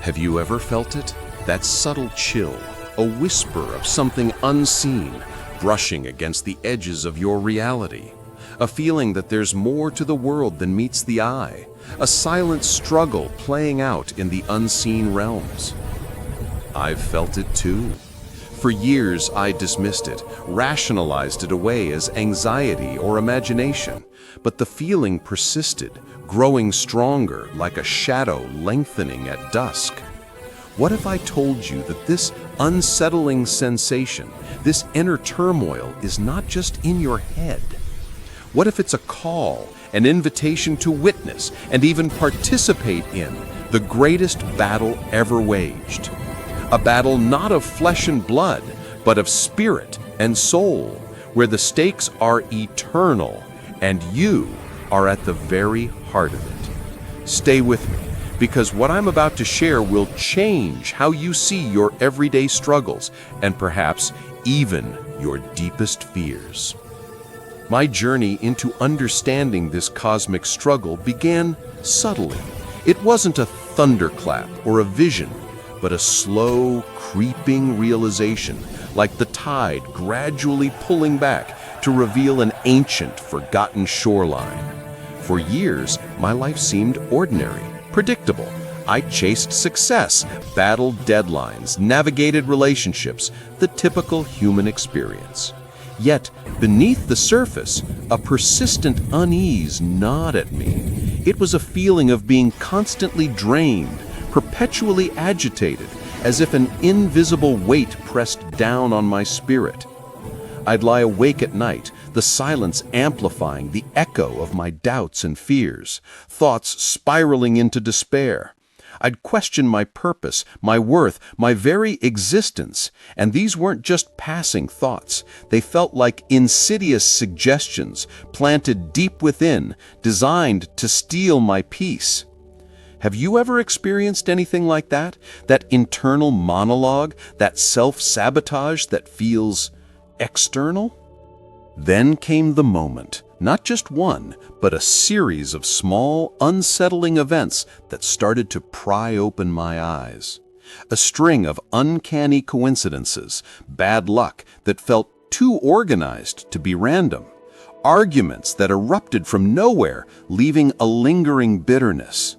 Have you ever felt it? That subtle chill, a whisper of something unseen, brushing against the edges of your reality. A feeling that there's more to the world than meets the eye. A silent struggle playing out in the unseen realms. I've felt it too. For years, I dismissed it, rationalized it away as anxiety or imagination. But the feeling persisted, growing stronger like a shadow lengthening at dusk. What if I told you that this unsettling sensation, this inner turmoil, is not just in your head? What if it's a call, an invitation to witness and even participate in the greatest battle ever waged? A battle not of flesh and blood, but of spirit and soul, where the stakes are eternal and you are at the very heart of it. Stay with me, because what I'm about to share will change how you see your everyday struggles and perhaps even your deepest fears. My journey into understanding this cosmic struggle began subtly. It wasn't a thunderclap or a vision, but a slow, creeping realization, like the tide gradually pulling back to reveal an ancient, forgotten shoreline. For years, my life seemed ordinary, predictable. I chased success, battled deadlines, navigated relationships, the typical human experience. Yet, beneath the surface, a persistent unease gnawed at me. It was a feeling of being constantly drained, perpetually agitated, as if an invisible weight pressed down on my spirit. I'd lie awake at night, the silence amplifying the echo of my doubts and fears, thoughts spiraling into despair. I'd question my purpose, my worth, my very existence, and these weren't just passing thoughts. They felt like insidious suggestions planted deep within, designed to steal my peace. Have you ever experienced anything like that? That internal monologue, that self-sabotage that feels external? Then came the moment, not just one, but a series of small, unsettling events that started to pry open my eyes. A string of uncanny coincidences, bad luck that felt too organized to be random. Arguments that erupted from nowhere, leaving a lingering bitterness.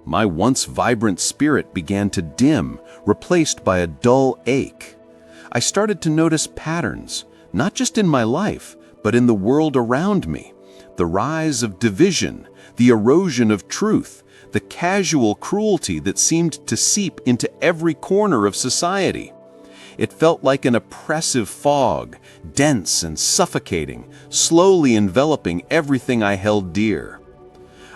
My once vibrant spirit began to dim, replaced by a dull ache. I started to notice patterns, not just in my life, but in the world around me. The rise of division, the erosion of truth, the casual cruelty that seemed to seep into every corner of society. It felt like an oppressive fog, dense and suffocating, slowly enveloping everything I held dear.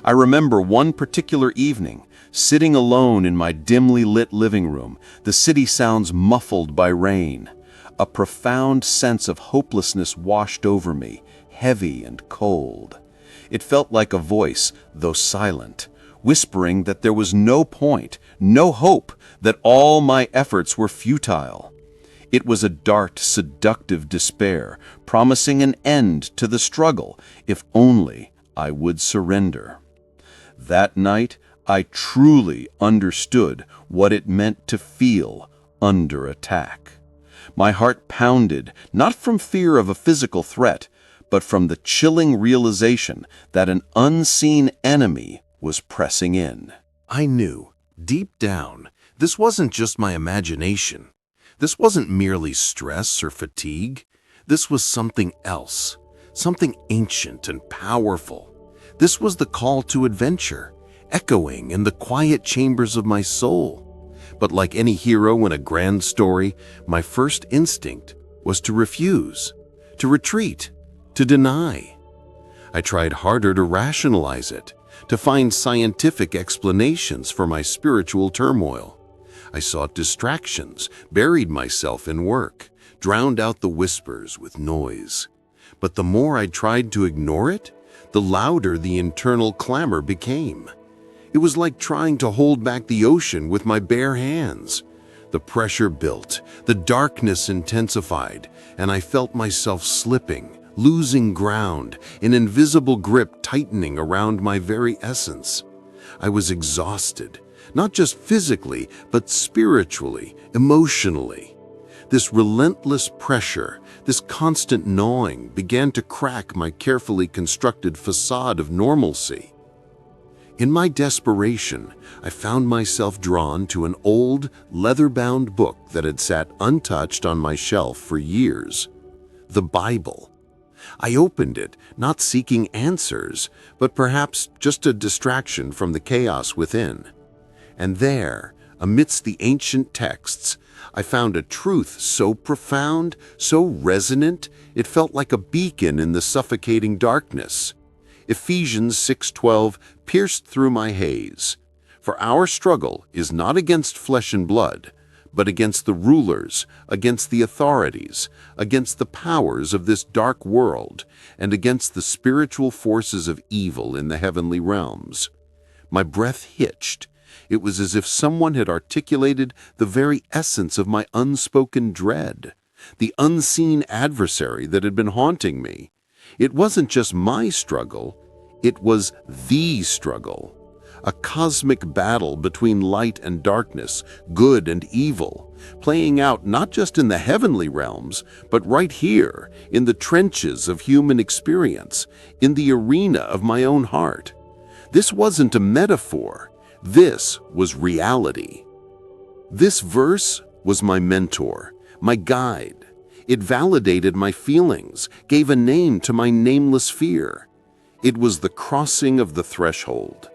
I remember one particular evening, sitting alone in my dimly lit living room, the city sounds muffled by rain. A profound sense of hopelessness washed over me, heavy and cold. It felt like a voice, though silent, whispering that there was no point, no hope, that all my efforts were futile. It was a dark, seductive despair, promising an end to the struggle, if only I would surrender. That night, I truly understood what it meant to feel under attack. My heart pounded, not from fear of a physical threat, but from the chilling realization that an unseen enemy was pressing in. I knew, deep down, this wasn't just my imagination. This wasn't merely stress or fatigue. This was something else, something ancient and powerful. This was the call to adventure, echoing in the quiet chambers of my soul. But like any hero in a grand story, my first instinct was to refuse, to retreat, to deny. I tried harder to rationalize it, to find scientific explanations for my spiritual turmoil. I sought distractions, buried myself in work, drowned out the whispers with noise. But the more I tried to ignore it, the louder the internal clamor became. It was like trying to hold back the ocean with my bare hands. The pressure built, the darkness intensified, and I felt myself slipping, losing ground, an invisible grip tightening around my very essence. I was exhausted, not just physically, but spiritually, emotionally. This relentless pressure, this constant gnawing began to crack my carefully constructed facade of normalcy. In my desperation, I found myself drawn to an old, leather-bound book that had sat untouched on my shelf for years, the Bible. I opened it, not seeking answers, but perhaps just a distraction from the chaos within. And there, amidst the ancient texts, I found a truth so profound, so resonant, it felt like a beacon in the suffocating darkness. Ephesians 6:12 pierced through my haze. For our struggle is not against flesh and blood, but against the rulers, against the authorities, against the powers of this dark world, and against the spiritual forces of evil in the heavenly realms. My breath hitched. It was as if someone had articulated the very essence of my unspoken dread, the unseen adversary that had been haunting me. It wasn't just my struggle, it was the struggle. A cosmic battle between light and darkness, good and evil, playing out not just in the heavenly realms, but right here, in the trenches of human experience, in the arena of my own heart. This wasn't a metaphor, this was reality. This verse was my mentor, my guide. It validated my feelings, gave a name to my nameless fear. It was the crossing of the threshold.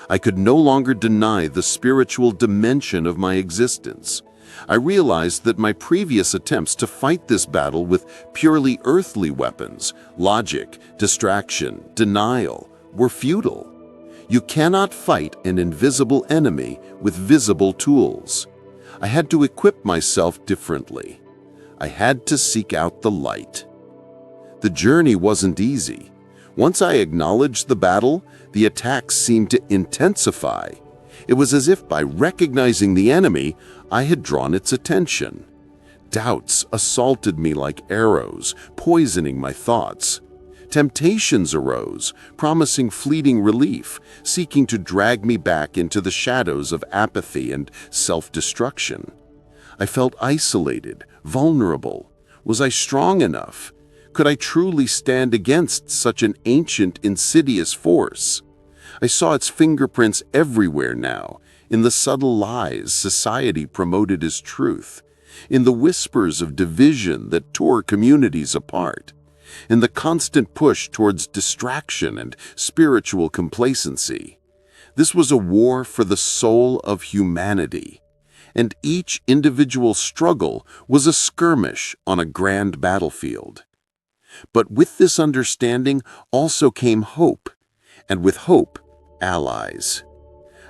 I could no longer deny the spiritual dimension of my existence. I realized that my previous attempts to fight this battle with purely earthly weapons, logic, distraction, denial, were futile. You cannot fight an invisible enemy with visible tools. I had to equip myself differently. I had to seek out the light. The journey wasn't easy. Once I acknowledged the battle, the attacks seemed to intensify. It was as if by recognizing the enemy, I had drawn its attention. Doubts assaulted me like arrows, poisoning my thoughts. Temptations arose, promising fleeting relief, seeking to drag me back into the shadows of apathy and self-destruction. I felt isolated, vulnerable. Was I strong enough? Could I truly stand against such an ancient, insidious force? I saw its fingerprints everywhere now, in the subtle lies society promoted as truth, in the whispers of division that tore communities apart, in the constant push towards distraction and spiritual complacency. This was a war for the soul of humanity, and each individual struggle was a skirmish on a grand battlefield. But with this understanding also came hope, and with hope, allies.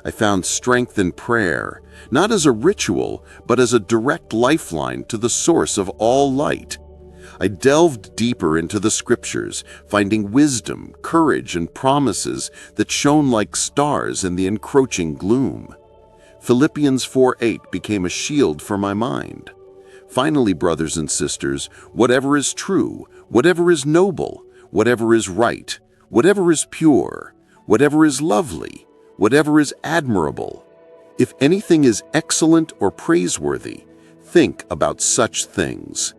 I found strength in prayer, not as a ritual, but as a direct lifeline to the source of all light. I delved deeper into the scriptures, finding wisdom, courage, and promises that shone like stars in the encroaching gloom. Philippians 4:8 became a shield for my mind. Finally, brothers and sisters, whatever is true, whatever is noble, whatever is right, whatever is pure, whatever is lovely, whatever is admirable, if anything is excellent or praiseworthy, think about such things.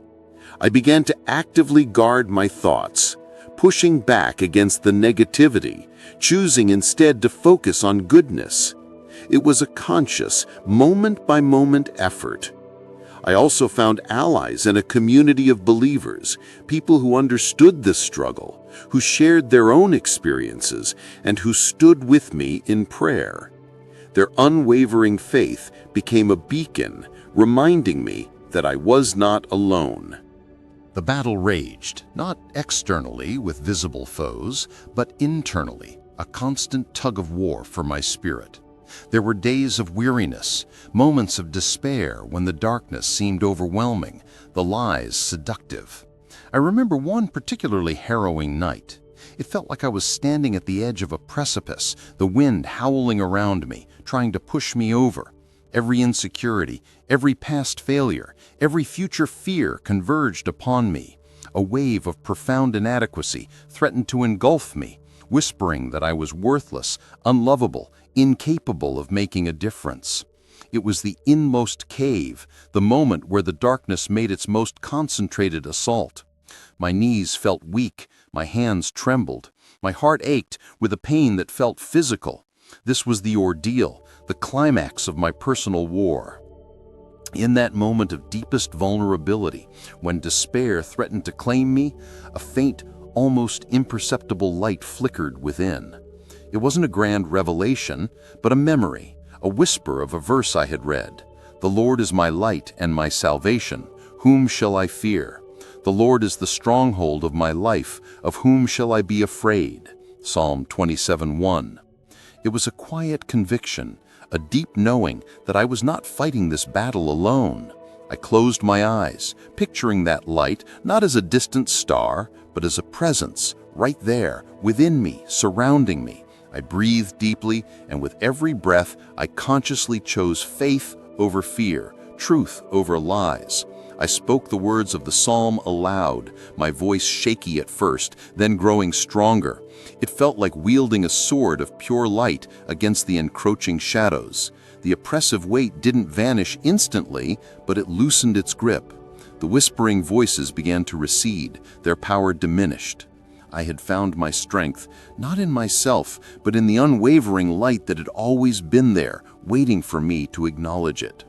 I began to actively guard my thoughts, pushing back against the negativity, choosing instead to focus on goodness. It was a conscious, moment-by-moment effort. I also found allies in a community of believers, people who understood this struggle, who shared their own experiences, and who stood with me in prayer. Their unwavering faith became a beacon, reminding me that I was not alone. The battle raged, not externally with visible foes, but internally, a constant tug-of-war for my spirit. There were days of weariness, moments of despair when the darkness seemed overwhelming, the lies seductive. I remember one particularly harrowing night. It felt like I was standing at the edge of a precipice, the wind howling around me, trying to push me over. Every insecurity, every past failure, every future fear converged upon me. A wave of profound inadequacy threatened to engulf me, whispering that I was worthless, unlovable, incapable of making a difference. It was the inmost cave, the moment where the darkness made its most concentrated assault. My knees felt weak, my hands trembled, my heart ached with a pain that felt physical. This was the ordeal, the climax of my personal war. In that moment of deepest vulnerability, when despair threatened to claim me, a faint, almost imperceptible light flickered within. It wasn't a grand revelation, but a memory, a whisper of a verse I had read. "The Lord is my light and my salvation. Whom shall I fear? The Lord is the stronghold of my life. Of whom shall I be afraid?" Psalm 27:1. It was a quiet conviction, a deep knowing that I was not fighting this battle alone. I closed my eyes, picturing that light not as a distant star, but as a presence, right there, within me, surrounding me. I breathed deeply, and with every breath, I consciously chose faith over fear, truth over lies. I spoke the words of the psalm aloud, my voice shaky at first, then growing stronger. It felt like wielding a sword of pure light against the encroaching shadows. The oppressive weight didn't vanish instantly, but it loosened its grip. The whispering voices began to recede, their power diminished. I had found my strength, not in myself, but in the unwavering light that had always been there, waiting for me to acknowledge it.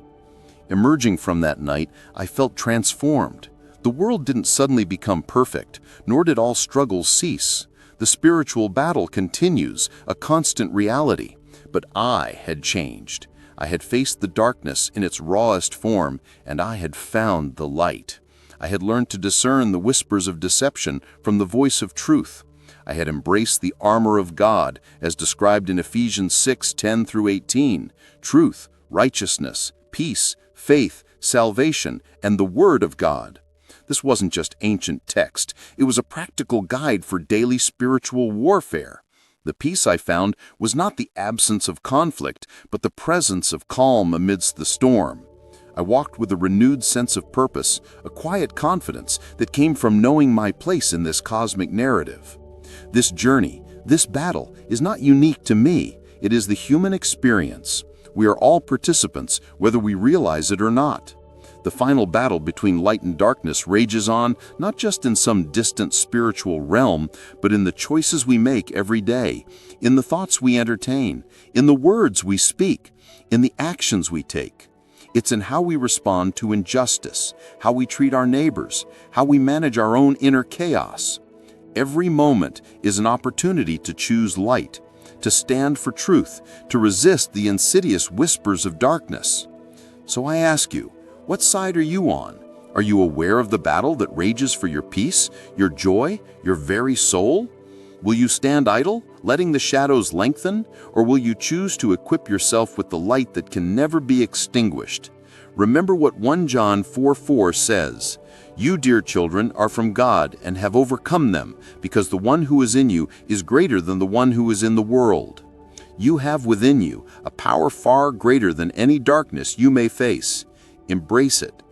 Emerging from that night, I felt transformed. The world didn't suddenly become perfect, nor did all struggles cease. The spiritual battle continues, a constant reality. But I had changed. I had faced the darkness in its rawest form, and I had found the light. I had learned to discern the whispers of deception from the voice of truth. I had embraced the armor of God, as described in Ephesians 6:10-18, truth, righteousness, peace, faith, salvation, and the Word of God. This wasn't just ancient text. It was a practical guide for daily spiritual warfare. The peace I found was not the absence of conflict, but the presence of calm amidst the storm. I walked with a renewed sense of purpose, a quiet confidence that came from knowing my place in this cosmic narrative. This journey, this battle, is not unique to me. It is the human experience. We are all participants, whether we realize it or not. The final battle between light and darkness rages on, not just in some distant spiritual realm, but in the choices we make every day, in the thoughts we entertain, in the words we speak, in the actions we take. It's in how we respond to injustice, how we treat our neighbors, how we manage our own inner chaos. Every moment is an opportunity to choose light, to stand for truth, to resist the insidious whispers of darkness. So I ask you, what side are you on? Are you aware of the battle that rages for your peace, your joy, your very soul? Will you stand idle, letting the shadows lengthen, or will you choose to equip yourself with the light that can never be extinguished? Remember what 1 John 4:4 says, "You, dear children, are from God and have overcome them, because the one who is in you is greater than the one who is in the world." You have within you a power far greater than any darkness you may face. Embrace it.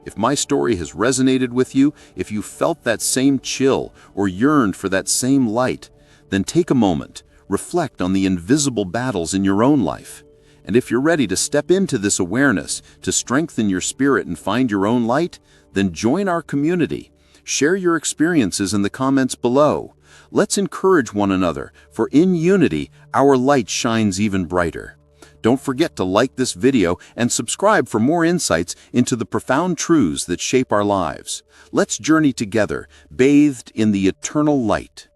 If my story has resonated with you, if you felt that same chill or yearned for that same light, then take a moment, reflect on the invisible battles in your own life. And if you're ready to step into this awareness, to strengthen your spirit and find your own light, then join our community. Share your experiences in the comments below. Let's encourage one another, for in unity, our light shines even brighter. Don't forget to like this video and subscribe for more insights into the profound truths that shape our lives. Let's journey together, bathed in the eternal light.